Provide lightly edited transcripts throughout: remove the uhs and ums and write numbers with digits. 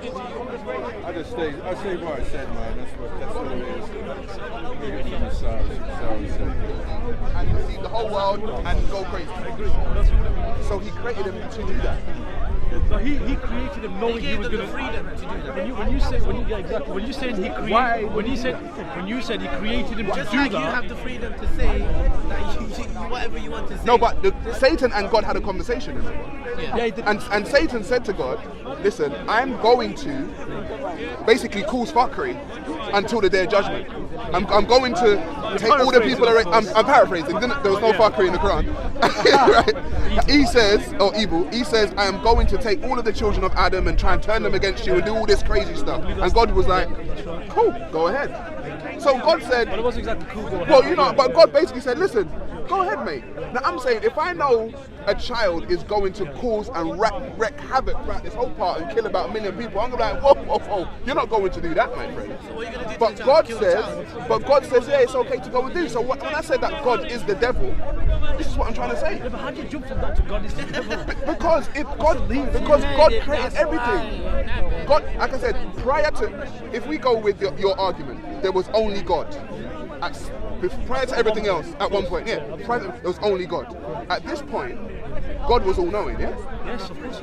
I say what I said, man. That's what it is. Maybe from the sour. And see the whole world and go crazy. So he created him to do that. So he created him knowing he was going to freedom to do that. When you said he created him Just to do like that. you have the freedom to say that you whatever you want to say. No, but Satan and God had a conversation, remember? Yeah, he did. And Satan said to God, listen, I'm going to basically cause fuckery until the day of judgment. I'm going to take all the people away. I'm paraphrasing. There was no fuckery in the Quran. Right? He says, or evil, he says, I am going to take all of the children of Adam and try and turn them against you and do all this crazy stuff. And God was like, cool, go ahead. So God said, But it wasn't exactly cool. well, you know, but God basically said, listen, go ahead, mate. Now I'm saying, if I know a child is going to cause and wreak havoc throughout this whole part and kill about 1 million people, I'm gonna be like, whoa, you're not going to do that, my friend. So what are you gonna do But to God kill the child? says, yeah, it's okay to go and do. So when I said that God is the devil, this is what I'm trying to say. But how do you jump from that to God is the devil? Because God created everything. God, like I said, prior to, if we go with your argument, there was only God. Prior to everything else, at one point, there was only God. At this point, God was all-knowing, yeah? Yes, of course.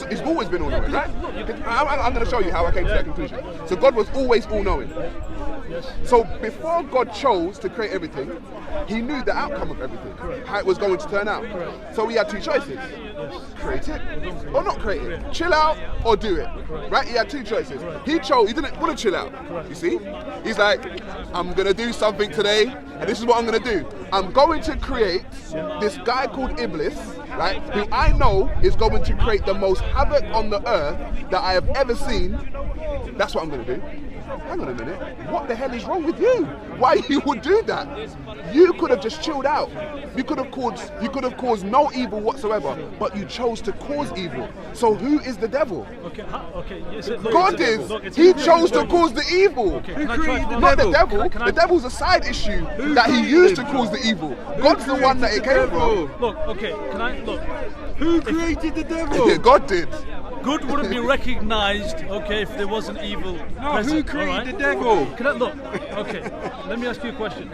He's always been all-knowing, right? I'm going to show you how I came to that conclusion. So God was always all-knowing. So before God chose to create everything, he knew the outcome of everything, how it was going to turn out. So he had two choices. Create it or not create it. Chill out or do it. Right? He had two choices. He didn't want to chill out. You see? He's like, I'm going to do something today, and this is what I'm going to do. I'm going to create this guy called Iblis, right, who I know is going to create the most havoc on the earth that I have ever seen. That's what I'm going to do. Hang on a minute, what the hell is wrong with you? Why you would do that? You could have just chilled out. You could have caused no evil whatsoever, but you chose to cause evil. So who is the devil? Yes, God is. He chose to cause the evil. Not the devil. The devil's a side issue that he used to cause the evil. God's the one that it came from. Who created the devil? Yeah, God did. Good wouldn't be recognized, if there wasn't evil. No, who created the devil? Let me ask you a question.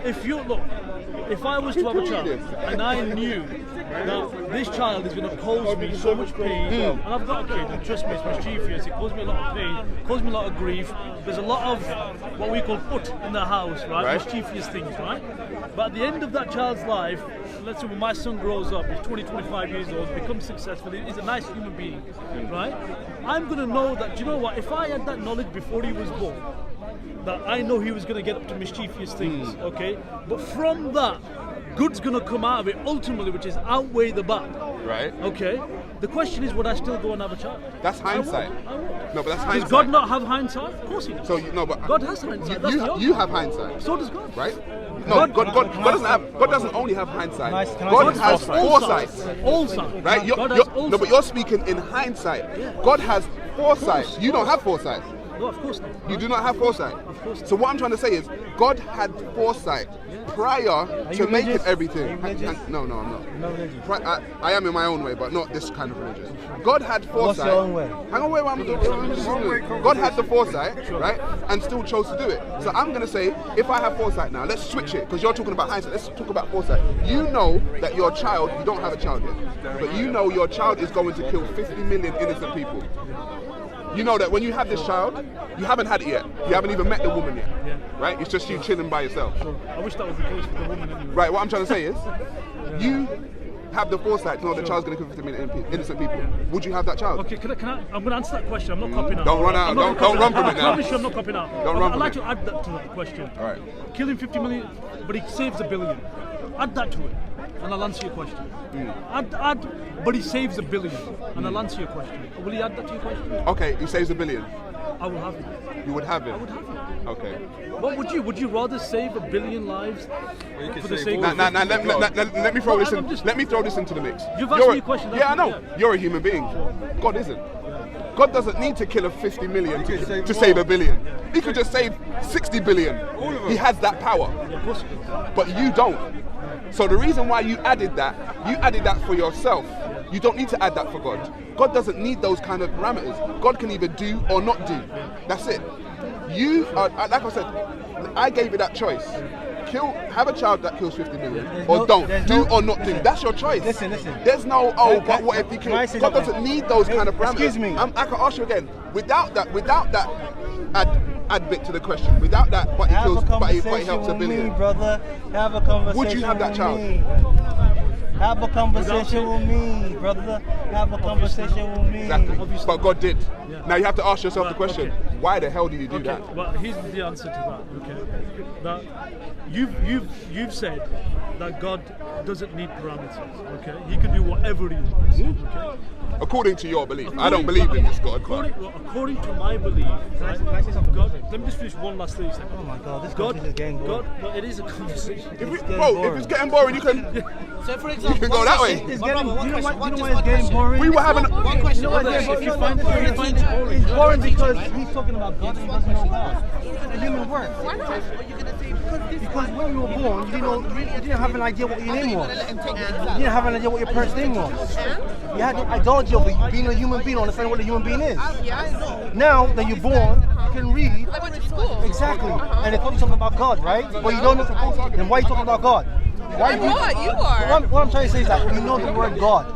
If I was to have a child and I knew that this child is going to cause me so much pain, and I've got a kid, and trust me, it's mischievous, it causes me a lot of pain, causes me a lot of grief, there's a lot of what we call put in the house, right? Mischievous things, right? But at the end of that child's life, let's say when my son grows up, he's 20, 25 years old, becomes successful, he's a nice human being, right? I'm going to know that, do you know what, if I had that knowledge before he was born, that I know he was going to get up to mischievous things, but from that, good's going to come out of it ultimately, which is outweigh the bad. Right. Okay. The question is, would I still go and have a child? That's hindsight. I would. No, but that's hindsight. Does God not have hindsight? Of course he does. So God has hindsight. You have hindsight. So does God. Right? No, God doesn't only have hindsight. God has foresight. Foresight. Right? No, but you're speaking in hindsight. God has foresight. You don't have foresight. No, of course not. You do not have foresight. Of course not. So what I'm trying to say is, God had foresight prior to making everything. No, I'm not. I am in my own way, but not this kind of religion. God had foresight. What's your own way? Hang on, wait, I'm doing. God had the foresight, right, and still chose to do it. So I'm gonna say, if I have foresight now, let's switch it, because you're talking about hindsight. Let's talk about foresight. You know that your child, you don't have a child yet, but you know your child is going to kill 50 million innocent people. You know that when you have this child, you haven't had it yet. You haven't even met the woman yet, right? It's just you chilling by yourself. I wish that was the case for the woman anyway. Right, what I'm trying to say is, you have the foresight to know the child's going to kill 50 million innocent people. Would you have that child? Okay, can I? I'm going to answer that question. I'm not copying out. Don't run out. Don't run from it now. I promise you I'm not copying out. Don't run from I'd like it. to add that to that question. All right. Killing 50 million, but he saves 1 billion. Add that to it, and I'll answer your question. Add, but he saves 1 billion, and I'll answer your question. Will he add that to your question? Okay, he saves 1 billion. I will have it. You would have it? I would have it. Okay. What would you? Would you rather save 1 billion lives for the sake of? Now, let me throw this in. Let me throw this into the mix. You've asked me a question. Yeah, I know. You're a human being. God isn't. God doesn't need to kill a 50 million to save 1 billion. He could just save 60 billion. He has that power. But you don't. So the reason why you added that for yourself. You don't need to add that for God. God doesn't need those kind of parameters. God can either do or not do. That's it. You are, like I said, I gave you that choice. Have a child that kills 50 million, or don't. Do or not do. That's your choice. Listen. There's no, but what if he kills? God doesn't need those kind of parameters. Excuse me. I can ask you again. Without that add bit to the question. Without that, but he kills, but he helps a billion. Brother. Have a conversation. Would you have that child? Have a conversation with me, brother. Have a conversation with me. Exactly. But God did. Yeah. Now you have to ask yourself the question: Okay. why the hell did you do that? Well, here's the answer to that. Okay, that you've said that God doesn't need parameters. Okay, He can do whatever He wants. Okay. According to your belief, I don't believe in this God. According to my belief, right, Can I say something? God, let me just finish one last 30 seconds. Oh my God, this God, conversation is getting boring. well, it is a conversation. If boring. it's getting boring, you can. So for You example, can go that way. It's My getting, brother, you know one why question, it's getting boring? We were having. One question. You know why it's If you getting find boring? it boring, It's boring because he's talking about God and he doesn't know God. It's a human word. Why not? Because when you were born, you didn't have an idea what your name was. Let him take the You exam. didn't have an idea what your parents' name was. You had the ideology of being a human being, understanding what a human being is. Yes. Now that you're born, you can read. I went to school. Exactly. And they told you something about God, right? But you don't know. Then why are you talking about God? Why I'm not, you are. What I'm trying to say is that we know the word God.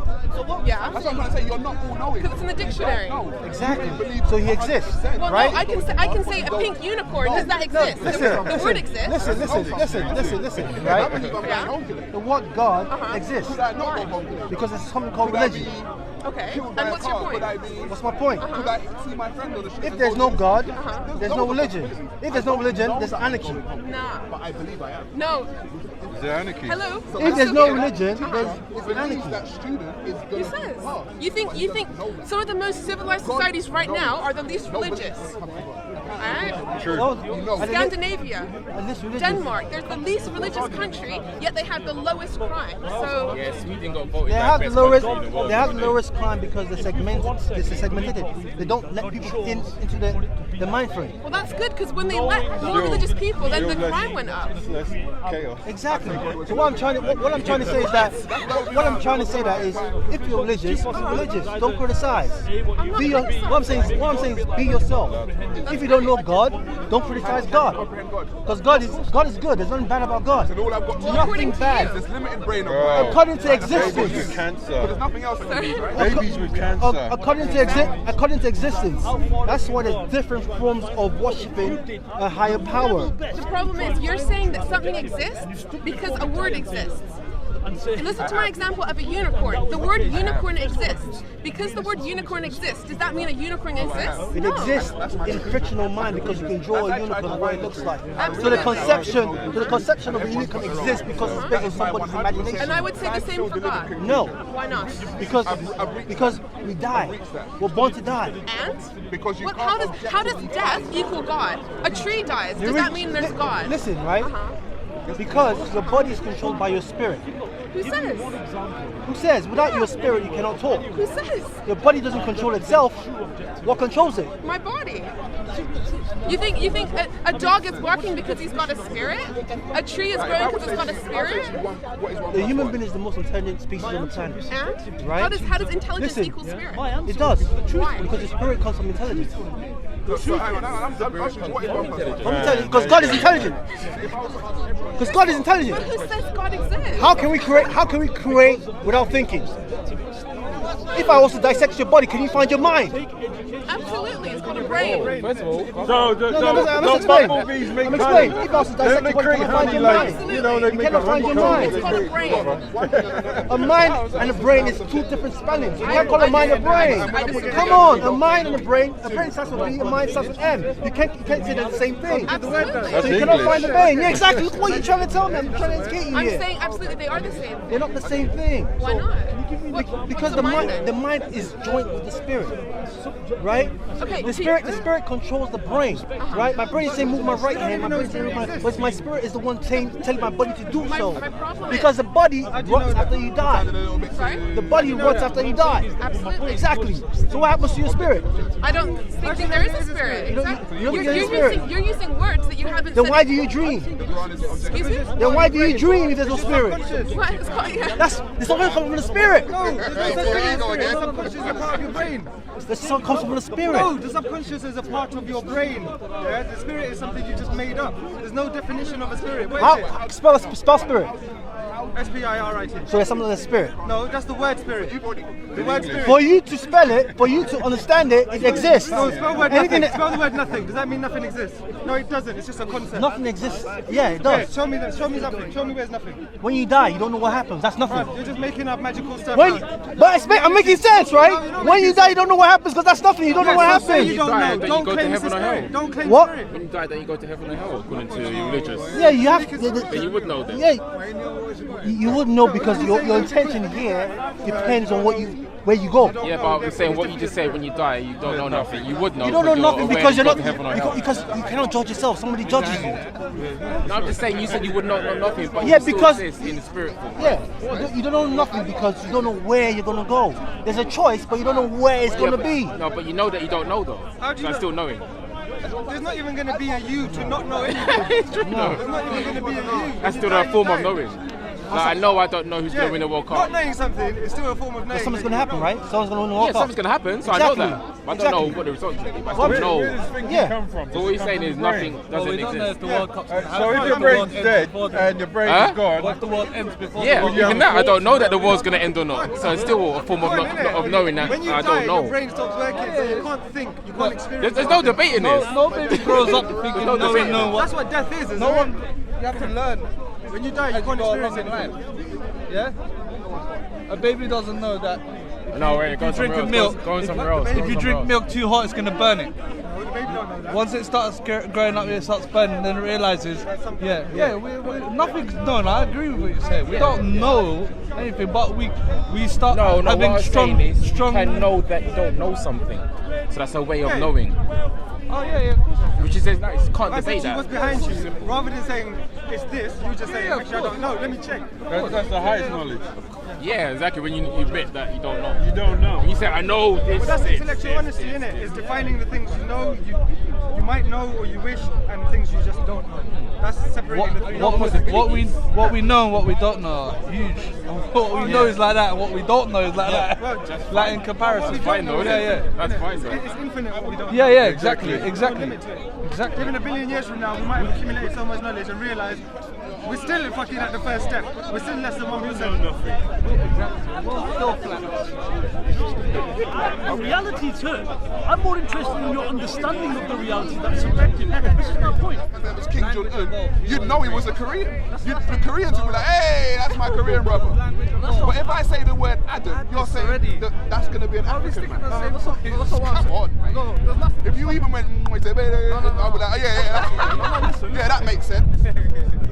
Yeah. That's what I'm trying to say. You're not all knowing. Because it's in the dictionary. Exactly. So he exists, Well, right? no, I can say a pink unicorn. Does that exist? The word exists. Listen, right? Yeah. The word God exists because there's something called religion. Okay. And what's your point? What's my point? Could I see my friend on the street? If there's no God, there's no religion. If there's no religion, there's anarchy. Nah. But I believe I am. No. Is there anarchy? Hello. If there's no religion, there's Believes anarchy. that student is Who going says? to You think some of the most civilized societies right now are the least religious? Alright? Scandinavia, At least religion. Denmark, they're the least religious country, yet they have the lowest crime. So Yeah, Sweden got voted They like have the best lowest. country in the world. They have the lowest crime because they're segmented. They don't let people into the mind frame. well, that's good because when they let more religious people, then the crime went up. Less chaos. Exactly. So what I'm trying to say is that if you're religious, be religious. Don't criticize. What I'm saying is be yourself. If you don't know God, don't criticize God. Because God is good. There's nothing bad about God. And all I've got to Nothing bad. This limited brain of Bro. According to Babies with existence. There's cancer. nothing else I need, right? Babies with cancer. According to existence. That's why there's different forms of worshiping a higher power. The problem is you're saying that something exists because a word exists. Listen to my example of a unicorn. The word unicorn exists. Because the word unicorn exists, does that mean a unicorn exists? It No. exists in fictional mind because you can draw a unicorn what it looks like. So Absolutely. the conception of a unicorn exists because it's based on somebody's imagination. And I would say the same for God. No, Why not? because we die. We're born to die. And? Because you What, can't how does death equal God? A tree dies. Does that mean there's God? Listen, right? Uh-huh. Because your body is controlled by your spirit. Who says? Who says without your spirit you cannot talk? Who says? Your body doesn't control itself. What controls it? My body. You think a dog is barking because he's got a spirit? A tree is growing because it's got a spirit? The human being is the most intelligent species on the planet. And? Right? How does intelligence Listen. equal spirit? It does. Why? Because the spirit comes from intelligence. So hang on, I'm asking you what is one plus one? From intelligence. Because God is intelligent. Because God is But intelligent. who says God exists? How can we create without thinking? If I was to dissect your body, can you find your mind? Absolutely, it's got a brain. First of all, So, Don't bumblebees make I'm honey. explaining. If I was to dissect They your body, create can you find honey your like, mind? you know, they You make cannot a find your honeycomb. mind. It's got a brain. A mind and a brain is two different spellings. You can't call a mind a brain. I disagree. Come on, a mind and a brain starts with B, a mind starts with M. You can't say they're the same thing. Absolutely. So you cannot find the brain. Yeah, exactly. Look what you're trying to tell me. I'm trying to educate you I'm here. saying absolutely they are the same. They're not the same thing. Why not? Because What's the mind mind, then? the mind is joined with the spirit, right? Okay, The spirit controls the brain, right? My brain is saying move my right hand, my brain is saying move my, but my spirit is the one telling my body to do so. my problem Because the body rots after you die. Sorry? The body rots after you die. Absolutely. Exactly. So what happens to your spirit? I don't think there is a spirit. You don't- Exactly. you don't You're, think there's a you're spirit? using, you're using words that you haven't Then said. why do you dream? Excuse me? Then why do you dream if there's no spirit? What? It's called, yeah. It's not coming from the spirit. The subconscious is a part of your brain. The sun comes from the spirit. No, the subconscious is a part of your brain. Yeah? The spirit is something you just made up. There's no definition of a spirit. What is How, spell spirit. it? S-P-I-R-I-T. So there's something that's spirit. No, that's the word spirit. The word spirit. For you to spell it, for you to understand it, it exists. No, spell word Anything nothing. Spell the word nothing. Does that mean nothing exists? No, it doesn't. It's just a concept. nothing exists. Yeah, it Yeah, does. show me that. Show me nothing. Show me where's nothing. When you die, you don't know what happens. That's nothing. Bruv, you're just making up magical stuff. When, bruv. but I'm making sense, right? When you die, you don't know what happens because that's nothing. You don't know Yeah, what so say you happens. don't die, know. then Don't you go to claim it's a heaven or spirit. hell. Don't claim What? spirit. When you die, then you go to heaven or hell, according to your religious. Yeah, you have. Then you would know then. Yeah, you wouldn't know because your intention here depends on where you go. Yeah, but I'm saying what you just said, when you die, you don't know nothing. You would know. You don't know nothing because you're not to heaven or hell. because you cannot judge yourself. Somebody judges you. No, I'm just saying you said you would not know nothing, but Yeah, you still because- exist in the spirit form. Yeah, you don't know nothing because you don't know where you're gonna go. There's a choice, but you don't know where it's gonna be. No, but you know that you don't know though. How do you So know? still knowing. There's not even going to be a you to not know anything. It's true though. There's not even going to be a you. That's still a form of knowing. Like, I know I don't know who's going to win the World Not Cup. knowing something is still a form of knowing. But something's that gonna you happen, know. right? Someone's gonna win the World Yeah, Cup. something's going to happen, so I Exactly. know that. But I don't know what the results will be. But I What? still Where know. does thinking Yeah. come from? So what you're saying is nothing doesn't exist. So if your brain's dead and your brain Huh? is gone, Yeah, even that, I don't know that the world's going to end or not. So it's still a form of, of knowing that When you I die, don't your know. brain stops working, so you can't think, you can't experience. There's no debating this. No baby grows up thinking No, no, that's no, what. That's what death is, isn't it? You have to learn. When you die, you can't experience anything. Yeah? A baby doesn't know that. No, wait, go If you drink somewhere a milk, else. Go somewhere else. if you drink milk too hot, it's gonna burn it. The baby don't know that. Once it starts growing up, it starts burning, then it realizes, nothing's known. I agree with what you're saying. We don't know anything, but we start No, what having I was strong, saying is strong. you can know that you don't know something. So that's a way of knowing. Oh yeah, of course. Which is nice. Can't I said debate to you what's that. behind you, rather than saying it's this, you just say, actually I don't know, let me check. that's the highest knowledge. Yeah, exactly. When you admit that you don't know. You don't know. When you say, I know this. But that's this, intellectual this, honesty, this. innit? It's defining the things you know, you might know or you wish, and things you just don't know. That's separating the three. What we know and what we don't know are huge. What we know is like that, and what we don't know is like that. Well, just Like in comparison. That's fine though, isn't it? That's fine though. It's infinite what we don't know. Yeah, exactly. There's no limit to it. Exactly. Even a billion years from now, we might have accumulated so much knowledge and realised we're still fucking at the first step. We're still less than 1%. A reality too. I'm more interested in your understanding of the reality that's subjective. This is my point. If it was King Jong-un, you'd know he was a Korean. The Koreans would be like, hey, that's my Korean brother. But if I say the word Adam, you're saying that's going to be an African man. Come on, man. If you even went, I'll be like, yeah, that makes sense.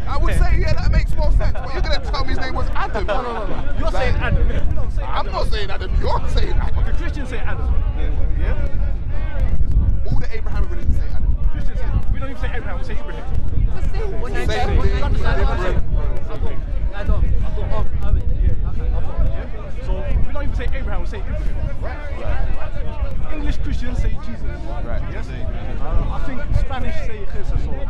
I would say, yeah, that makes more sense. But you're going to tell me his name was Adam. You're saying Adam. I'm not saying Adam, you're saying Adam. The Christians say Adam. All the Abrahamic religions say Adam. Christians say, we don't even say Abraham, we say Ibrahim. It's the same. Same thing, different. So we don't even say Abraham, we say Ibrahim. English Christians say Jesus. Right. Yes. I think Spanish say Jesus or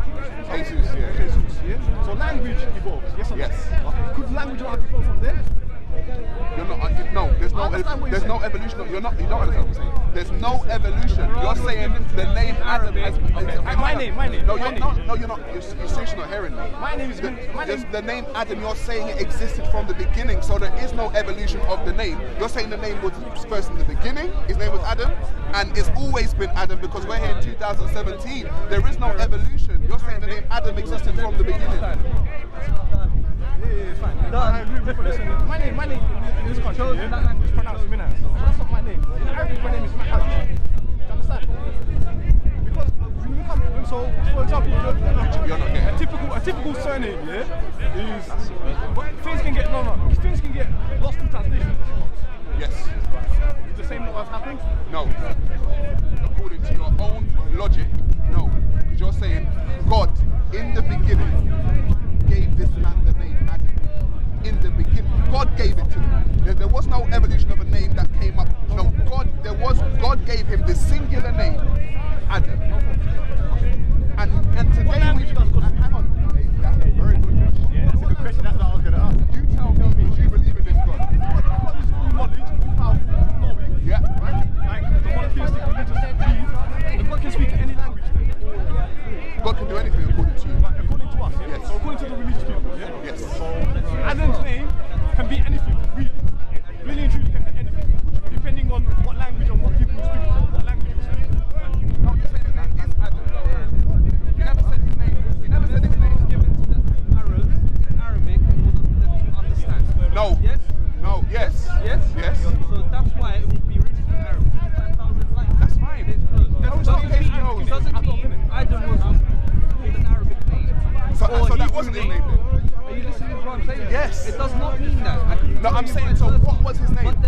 Jesus, yeah. Jesus. Yeah. So language evolves. Yes or no? Yes. Okay. Could language not evolve from there? You're not, no, there's no, understand what you're there's no evolution. You don't understand what I'm saying. There's no evolution. You're saying the name Adam has. My name. No, my you're name. not. No, you're not. You're seriously not hearing me. My name is The name Adam. You're saying it existed from the beginning, so there is no evolution of the name. You're saying the name was first in the beginning. His name was Adam, and it's always been Adam because we're here in 2017. There is no evolution. You're saying the name Adam existed from the beginning. My name in this country, is pronounced Minhas. That's not my name. In Arabic, my name is Mahaj. Do you understand? Because when you come, so for example, You're not getting a typical surname, yeah, is but things can get lost in translation. Yes. No. According to your own logic, no. Because you're saying God, in the beginning, gave this man the name Adam. In the beginning, God gave it to him. There was no evolution of a name that came up. No, God gave him the singular name Adam. And today hang on. That's a very good question. Yeah, that's a good question. That's what I was going to ask. You tell me, because you believe in this God. Yeah. Like the monotheistic religious believe that God can speak any language. God can do anything according to you. According to us, yeah? Yes. So according to the religious people, yeah? Yes. So Adam's name can be anything, really. Really and truly can be anything. Depending on what language and what people speak, what language you speak. No, you're saying his name is Adam. You never said his name. You never said his name. Given to the Arabs in Arabic for them to understand. No. Yes? No. Yes. Yes? Yes. So that's why it would be written in Arabic. That's fine. No, it's not case closed. Doesn't mean Adam was called an Arabic name. So that wasn't his name then? Are you listening to what I'm saying? Yes. It does not mean that. No, I'm saying, so what was his name? But